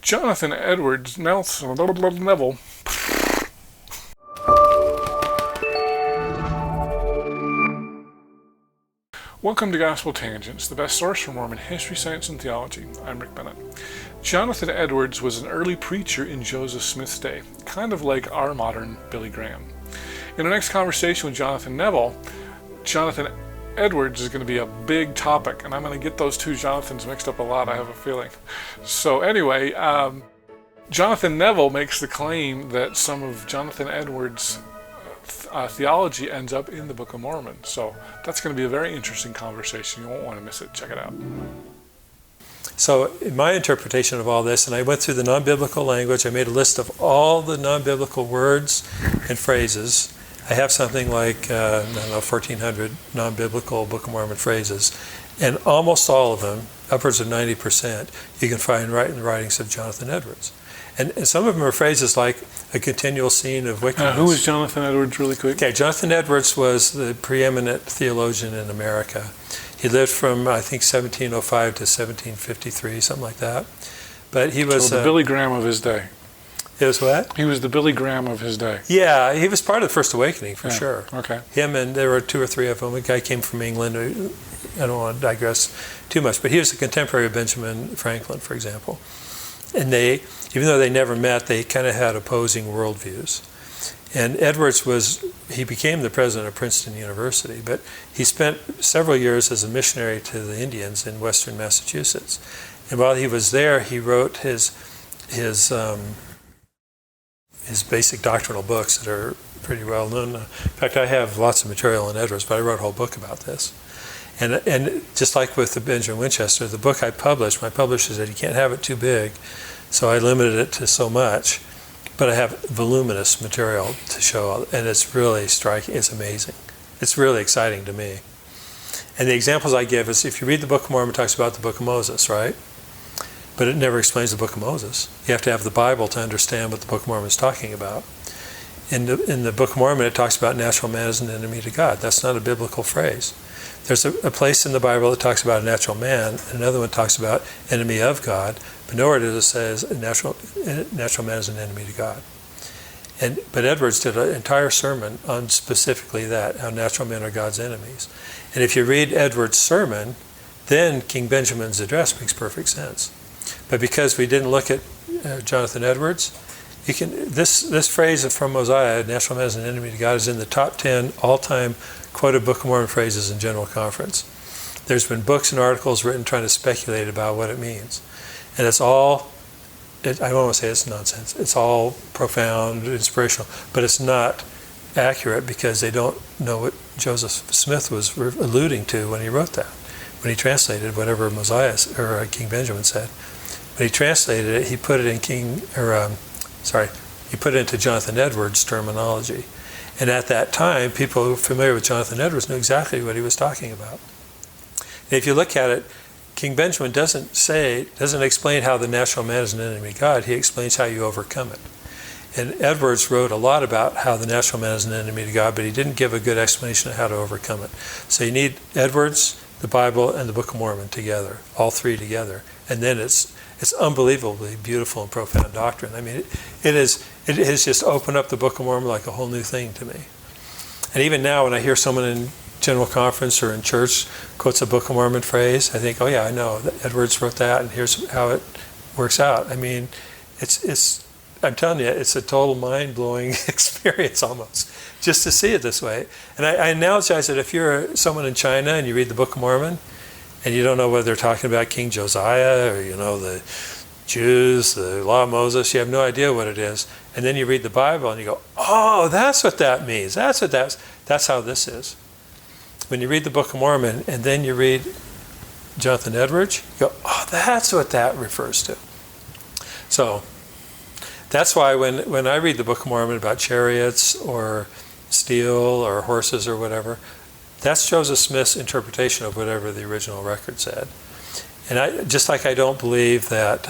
Jonathan Edwards Neville. Welcome to Gospel Tangents, the best source for Mormon history, science, and theology. I'm Rick Bennett. Jonathan Edwards was an early preacher in Joseph Smith's day, kind of like our modern Billy Graham. In our next conversation with Jonathan Neville, Jonathan Edwards is going to be a big topic, and I'm going to get those two Jonathans mixed up a lot, I have a feeling. So anyway, Jonathan Neville makes the claim that some of Jonathan Edwards' theology ends up in the Book of Mormon. So that's going to be a very interesting conversation. You won't want to miss it. Check it out. So in my interpretation of all this, and I went through the non-biblical language, I made a list of all the non-biblical words and phrases. I have something like, 1,400 non-biblical Book of Mormon phrases, and almost all of them, upwards of 90%, you can find right in the writings of Jonathan Edwards. And some of them are phrases like a continual scene of wickedness. Who was Jonathan Edwards, really quick? Okay, Jonathan Edwards was the preeminent theologian in America. He lived from, I think, 1705 to 1753, something like that. But he was... the Billy Graham of his day. It was what? He was the Billy Graham of his day. Yeah, he was part of the First Awakening, for sure. Okay. Him, and there were two or three of them. A guy came from England. I don't want to digress too much, but he was a contemporary of Benjamin Franklin, for example. And they, even though they never met, they kind of had opposing worldviews. And Edwards he became the president of Princeton University, but he spent several years as a missionary to the Indians in western Massachusetts. And while he was there, he wrote his basic doctrinal books that are pretty well known. In fact, I have lots of material on Edwards, but I wrote a whole book about this. And just like with the Benjamin Winchester, the book I published, my publisher said you can't have it too big, so I limited it to so much. But I have voluminous material to show, and it's really striking. It's amazing. It's really exciting to me. And the examples I give is, if you read the Book of Mormon, it talks about the Book of Moses, right? But it never explains the Book of Moses. You have to have the Bible to understand what the Book of Mormon is talking about. In the Book of Mormon, it talks about natural man as an enemy to God. That's not a biblical phrase. There's a place in the Bible that talks about a natural man, and another one talks about enemy of God, but nowhere does it say a natural man is an enemy to God. But Edwards did an entire sermon on specifically that, how natural men are God's enemies. And if you read Edwards' sermon, then King Benjamin's address makes perfect sense. But because we didn't look at Jonathan Edwards, this phrase from Mosiah, natural man is an enemy to God, is in the top 10 all-time quoted Book of Mormon phrases in General Conference. There's been books and articles written trying to speculate about what it means. And it's all, I don't want to say it's nonsense, it's all profound, inspirational, but it's not accurate because they don't know what Joseph Smith was alluding to when he wrote that, when he translated whatever King Benjamin said. When he translated it, he put it into Jonathan Edwards' terminology. And at that time, people who were familiar with Jonathan Edwards knew exactly what he was talking about. And if you look at it, King Benjamin doesn't explain how the natural man is an enemy of God. He explains how you overcome it. And Edwards wrote a lot about how the natural man is an enemy to God, but he didn't give a good explanation of how to overcome it. So you need Edwards, the Bible, and the Book of Mormon together, all three together. And then it's unbelievably beautiful and profound doctrine. I mean, it has just opened up the Book of Mormon like a whole new thing to me. And even now, when I hear someone in General Conference or in church quotes a Book of Mormon phrase, I think, oh yeah, I know that Edwards wrote that, and here's how it works out. I mean, I'm telling you, it's a total mind-blowing experience almost, just to see it this way. And I analogize that if you're someone in China and you read the Book of Mormon, and you don't know whether they're talking about King Josiah or, the Jews, the Law of Moses, you have no idea what it is. And then you read the Bible and you go, oh, that's what that means. That's how this is. When you read the Book of Mormon and then you read Jonathan Edwards, you go, oh, that's what that refers to. So that's why when I read the Book of Mormon about chariots or steel or horses or whatever, that's Joseph Smith's interpretation of whatever the original record said. And I don't believe that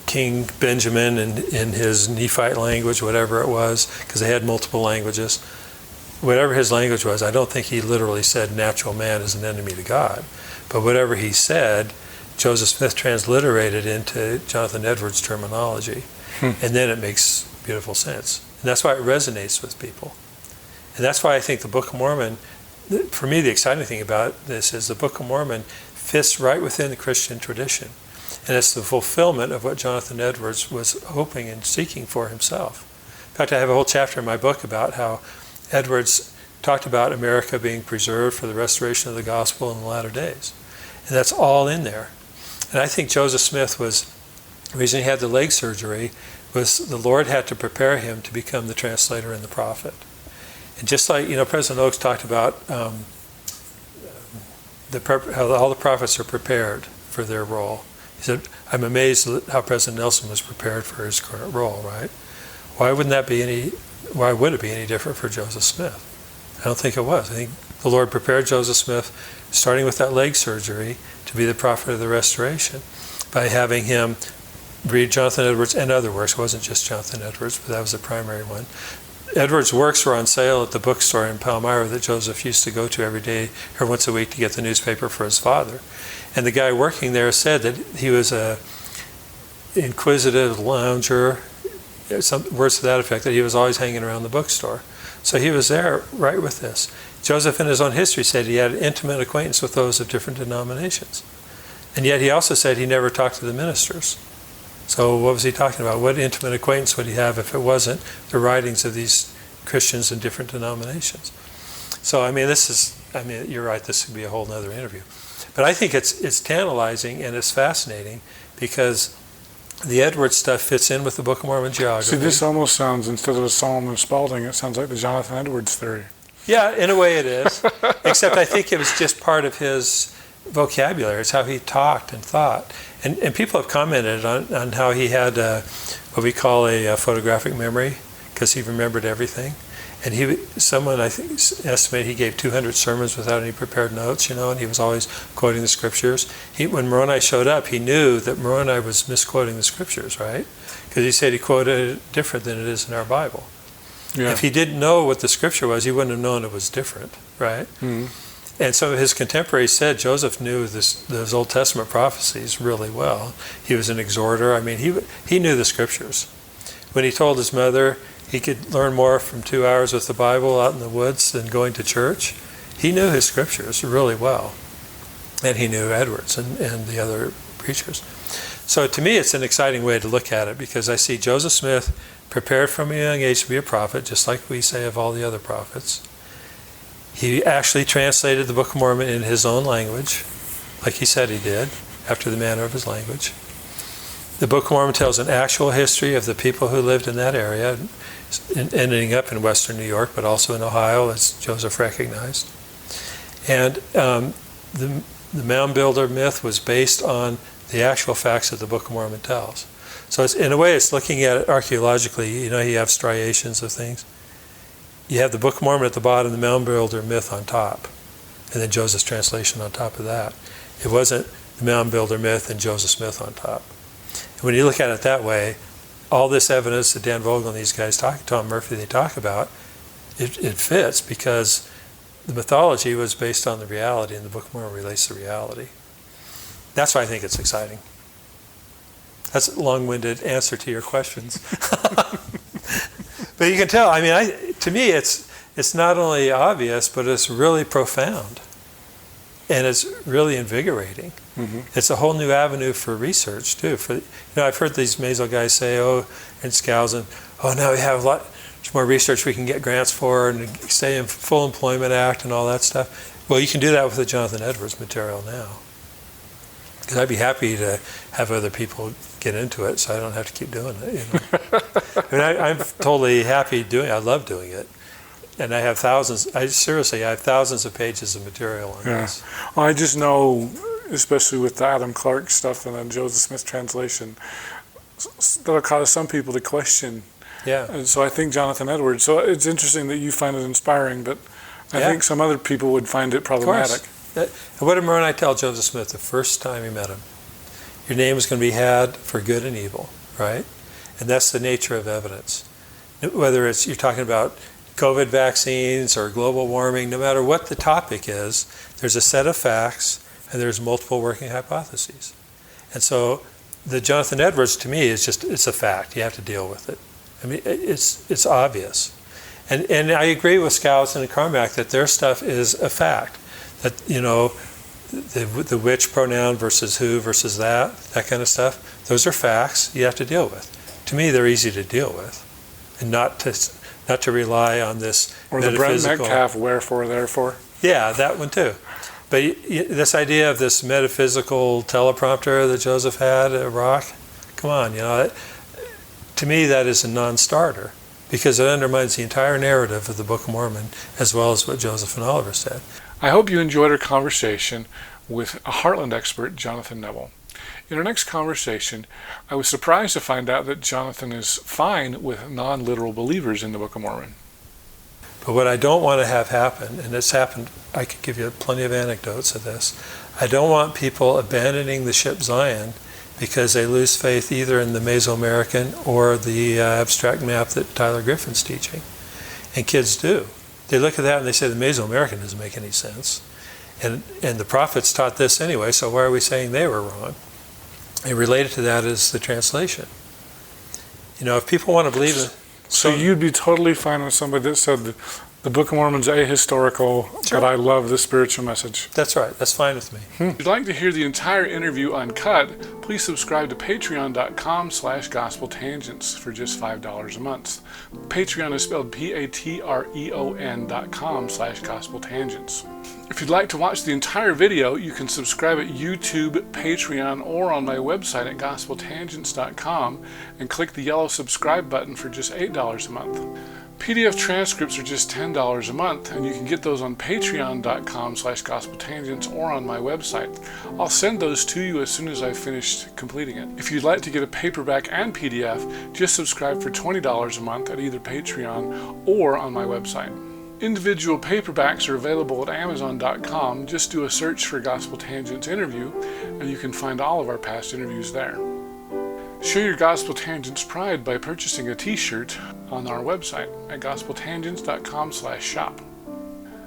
King Benjamin in his Nephite language, whatever it was, because they had multiple languages, whatever his language was, I don't think he literally said natural man is an enemy to God. But whatever he said Joseph Smith transliterated into Jonathan Edwards' terminology. And then it makes beautiful sense. And that's why it resonates with people. And that's why I think the Book of Mormon, for me, the exciting thing about this is the Book of Mormon fits right within the Christian tradition. And it's the fulfillment of what Jonathan Edwards was hoping and seeking for himself. In fact, I have a whole chapter in my book about how Edwards talked about America being preserved for the restoration of the gospel in the latter days. And that's all in there. And I think Joseph Smith was, the reason he had the leg surgery was the Lord had to prepare him to become the translator and the prophet. And just like, President Oaks talked about how all the prophets are prepared for their role. He said, I'm amazed at how President Nelson was prepared for his current role, right? Why would it be any different for Joseph Smith? I don't think it was. I think the Lord prepared Joseph Smith, starting with that leg surgery, to be the prophet of the restoration by having him read Jonathan Edwards and other works. It wasn't just Jonathan Edwards, but that was the primary one. Edwards' works were on sale at the bookstore in Palmyra that Joseph used to go to every day or once a week to get the newspaper for his father. And the guy working there said that he was a inquisitive lounger, some words to that effect, that he was always hanging around the bookstore. So he was there right with this. Joseph in his own history said he had an intimate acquaintance with those of different denominations. And yet he also said he never talked to the ministers. So what was he talking about? What intimate acquaintance would he have if it wasn't the writings of these Christians in different denominations? So, you're right, this could be a whole other interview. But I think it's tantalizing and it's fascinating because the Edwards stuff fits in with the Book of Mormon geography. See, this almost sounds, instead of a Solomon Spaulding, it sounds like the Jonathan Edwards theory. Yeah, in a way it is. Except I think it was just part of his vocabulary. It's how he talked and thought. And people have commented on how he had what we call a photographic memory, because he remembered everything. And someone I think estimated he gave 200 sermons without any prepared notes, and he was always quoting the scriptures. When Moroni showed up, he knew that Moroni was misquoting the scriptures, right? Because he said he quoted it different than it is in our Bible. Yeah. If he didn't know what the scripture was, he wouldn't have known it was different, right? Mm-hmm. And some of his contemporaries said Joseph knew those Old Testament prophecies really well. He was an exhorter. He knew the scriptures. When he told his mother he could learn more from 2 hours with the Bible out in the woods than going to church, he knew his scriptures really well. And he knew Edwards and the other preachers. So to me, it's an exciting way to look at it because I see Joseph Smith prepared from a young age to be a prophet, just like we say of all the other prophets. He actually translated the Book of Mormon in his own language, like he said he did, after the manner of his language. The Book of Mormon tells an actual history of the people who lived in that area, ending up in western New York, but also in Ohio, as Joseph recognized. And the mound builder myth was based on the actual facts that the Book of Mormon tells. So in a way, it's looking at it archaeologically. You have striations of things. You have the Book of Mormon at the bottom, the mound builder myth on top, and then Joseph's translation on top of that. It wasn't the mound builder myth and Joseph Smith on top. And when you look at it that way, all this evidence that Dan Vogel and these guys Tom Murphy, they talk about, it fits because the mythology was based on the reality, and the Book of Mormon relates to reality. That's why I think it's exciting. That's a long-winded answer to your questions. But you can tell, to me, it's not only obvious, but it's really profound. And it's really invigorating. Mm-hmm. It's a whole new avenue for research, too. I've heard these Maisel guys say, in Skousen, now we have a lot more research we can get grants for and stay in Full Employment Act and all that stuff. Well, you can do that with the Jonathan Edwards material now. Because I'd be happy to have other people get into it so I don't have to keep doing it. I'm totally happy doing it. I love doing it. And I have thousands of pages of material on this. Well, I just know, especially with the Adam Clark stuff and then Joseph Smith translation, that'll cause some people to question. Yeah. And so I think Jonathan Edwards, so it's interesting that you find it inspiring, but I think some other people would find it problematic. And what did Moroni tell Joseph Smith the first time he met him? Your name is going to be had for good and evil, right? And that's the nature of evidence. Whether you're talking about COVID vaccines or global warming, no matter what the topic is, there's a set of facts and there's multiple working hypotheses. And so the Jonathan Edwards, to me, is just, it's a fact. You have to deal with it. I mean, it's obvious. And I agree with Skousen and Carmack that their stuff is a fact. That, you know, the which pronoun versus who versus that kind of stuff, those are facts you have to deal with. To me, they're easy to deal with. And not to rely on this or the Brent Metcalf, wherefore, therefore. Yeah, that one too. But this idea of this metaphysical teleprompter that Joseph had at Rock, come on, you know, to me that is a non-starter because it undermines the entire narrative of the Book of Mormon as well as what Joseph and Oliver said. I hope you enjoyed our conversation with a Heartland expert, Jonathan Neville. In our next conversation, I was surprised to find out that Jonathan is fine with non-literal believers in the Book of Mormon. But what I don't want to have happen, and it's happened, I could give you plenty of anecdotes of this, I don't want people abandoning the ship Zion because they lose faith either in the Mesoamerican or the abstract map that Tyler Griffin's teaching. And kids do. They look at that and they say the Mesoamerican doesn't make any sense. And the prophets taught this anyway, so why are we saying they were wrong? And related to that is the translation. You know, if people want to believe it... So you'd be totally fine with somebody that said that the Book of Mormon's ahistorical, sure, but I love the spiritual message. That's right. That's fine with me. If you'd like to hear the entire interview uncut, please subscribe to patreon.com/gospeltangents for just $5 a month. Patreon is spelled patreon.com/gospeltangents. If you'd like to watch the entire video, you can subscribe at YouTube, Patreon, or on my website at gospeltangents.com and click the yellow subscribe button for just $8 a month. PDF transcripts are just $10 a month, and you can get those on patreon.com/gospeltangents or on my website. I'll send those to you as soon as I've finished completing it. If you'd like to get a paperback and PDF, just subscribe for $20 a month at either Patreon or on my website. Individual paperbacks are available at Amazon.com. Just do a search for Gospel Tangents interview, and you can find all of our past interviews there. Show your Gospel Tangents pride by purchasing a t-shirt on our website at gospeltangents.com/shop.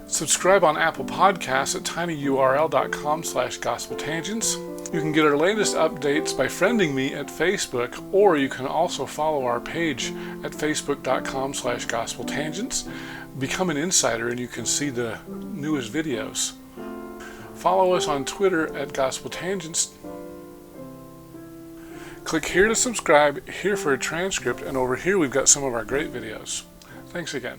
Subscribe on Apple Podcasts at tinyurl.com/gospeltangents. You can get our latest updates by friending me at Facebook, or you can also follow our page at facebook.com/gospeltangents. Become an insider and you can see the newest videos. Follow us on Twitter at Gospel Tangents. Click here to subscribe, here for a transcript, and over here we've got some of our great videos. Thanks again.